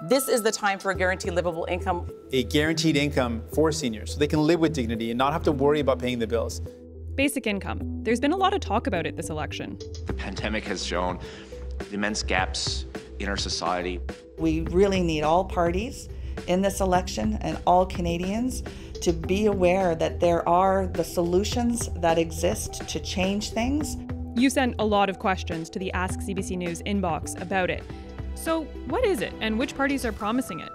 This is the time for a guaranteed livable income. A guaranteed income for seniors so they can live with dignity and not have to worry about paying the bills. Basic income. There's been a lot of talk about it this election. The pandemic has shown the immense gaps in our society. We really need all parties in this election and all Canadians to be aware that there are the solutions that exist to change things. You sent a lot of questions to the Ask CBC News inbox about it. So what is it, and which parties are promising it?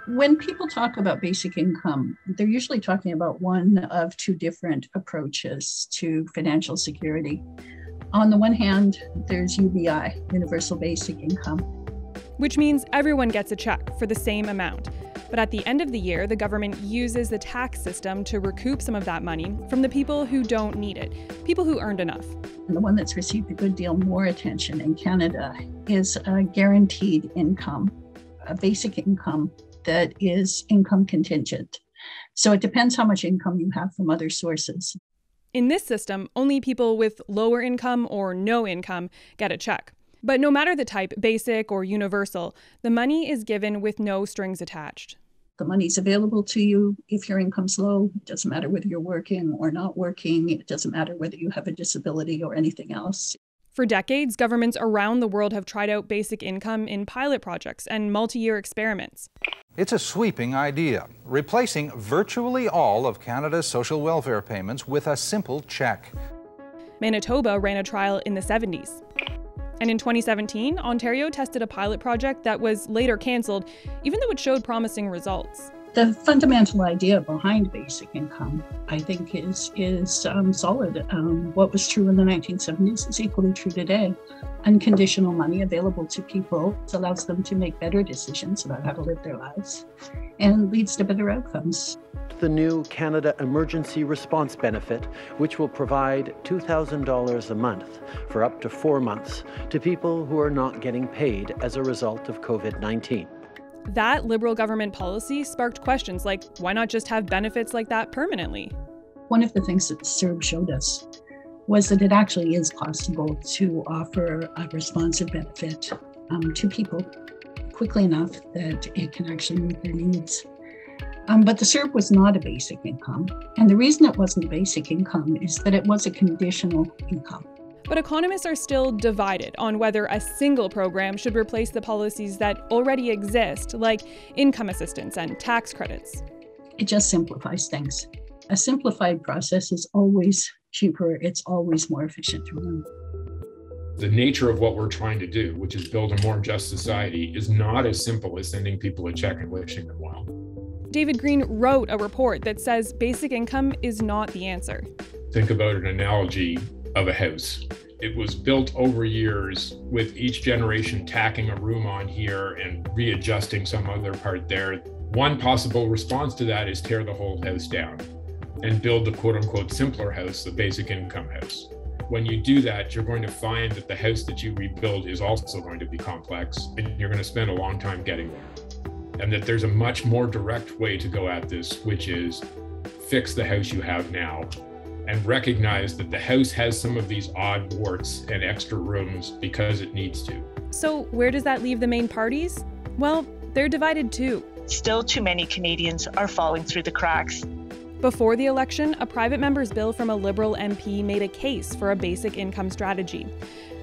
When people talk about basic income, they're usually talking about one of two different approaches to financial security. On the one hand, there's UBI, Universal Basic Income. Which means everyone gets a check for the same amount. But at the end of the year, the government uses the tax system to recoup some of that money from the people who don't need it, people who earned enough. And the one that's received a good deal more attention in Canada is a guaranteed income, a basic income that is income contingent. So it depends how much income you have from other sources. In this system, only people with lower income or no income get a check. But no matter the type, basic or universal, the money is given with no strings attached. The money's available to you if your income's low. It doesn't matter whether you're working or not working. It doesn't matter whether you have a disability or anything else. For decades, governments around the world have tried out basic income in pilot projects and multi-year experiments. It's a sweeping idea, replacing virtually all of Canada's social welfare payments with a simple check. Manitoba ran a trial in the 70s. And in 2017, Ontario tested a pilot project that was later cancelled, even though it showed promising results. The fundamental idea behind basic income, I think, is solid. What was true in the 1970s is equally true today. Unconditional money available to people allows them to make better decisions about how to live their lives and leads to better outcomes. The new Canada Emergency Response Benefit, which will provide $2,000 a month for up to 4 months to people who are not getting paid as a result of COVID-19. That Liberal government policy sparked questions like, why not just have benefits like that permanently? One of the things that CERB showed us was that it actually is possible to offer a responsive benefit to people quickly enough that it can actually meet their needs. But the CERB was not a basic income. And the reason it wasn't a basic income is that it was a conditional income. But economists are still divided on whether a single program should replace the policies that already exist, like income assistance and tax credits. It just simplifies things. A simplified process is always cheaper. It's always more efficient to run. The nature of what we're trying to do, which is build a more just society, is not as simple as sending people a check and wishing them well. David Green wrote a report that says basic income is not the answer. Think about an analogy of a house. It was built over years with each generation tacking a room on here and readjusting some other part there. One possible response to that is tear the whole house down and build the quote unquote simpler house, the basic income house. When you do that, you're going to find that the house that you rebuild is also going to be complex and you're going to spend a long time getting there. And that there's a much more direct way to go at this, which is fix the house you have now and recognize that the house has some of these odd warts and extra rooms because it needs to. So where does that leave the main parties? Well, they're divided too. Still too many Canadians are falling through the cracks. Before the election, a private member's bill from a Liberal MP made a case for a basic income strategy.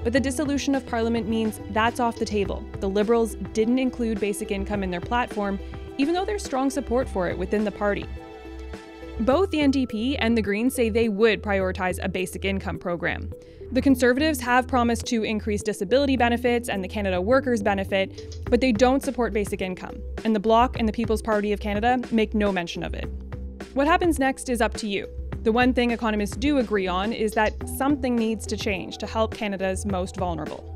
But the dissolution of Parliament means that's off the table. The Liberals didn't include basic income in their platform, even though there's strong support for it within the party. Both the NDP and the Greens say they would prioritize a basic income program. The Conservatives have promised to increase disability benefits and the Canada Workers Benefit, but they don't support basic income, and the Bloc and the People's Party of Canada make no mention of it. What happens next is up to you. The one thing economists do agree on is that something needs to change to help Canada's most vulnerable.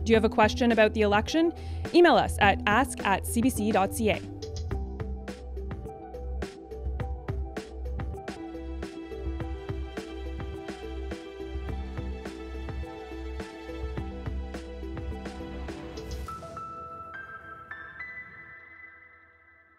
Do you have a question about the election? Email us at ask@cbc.ca.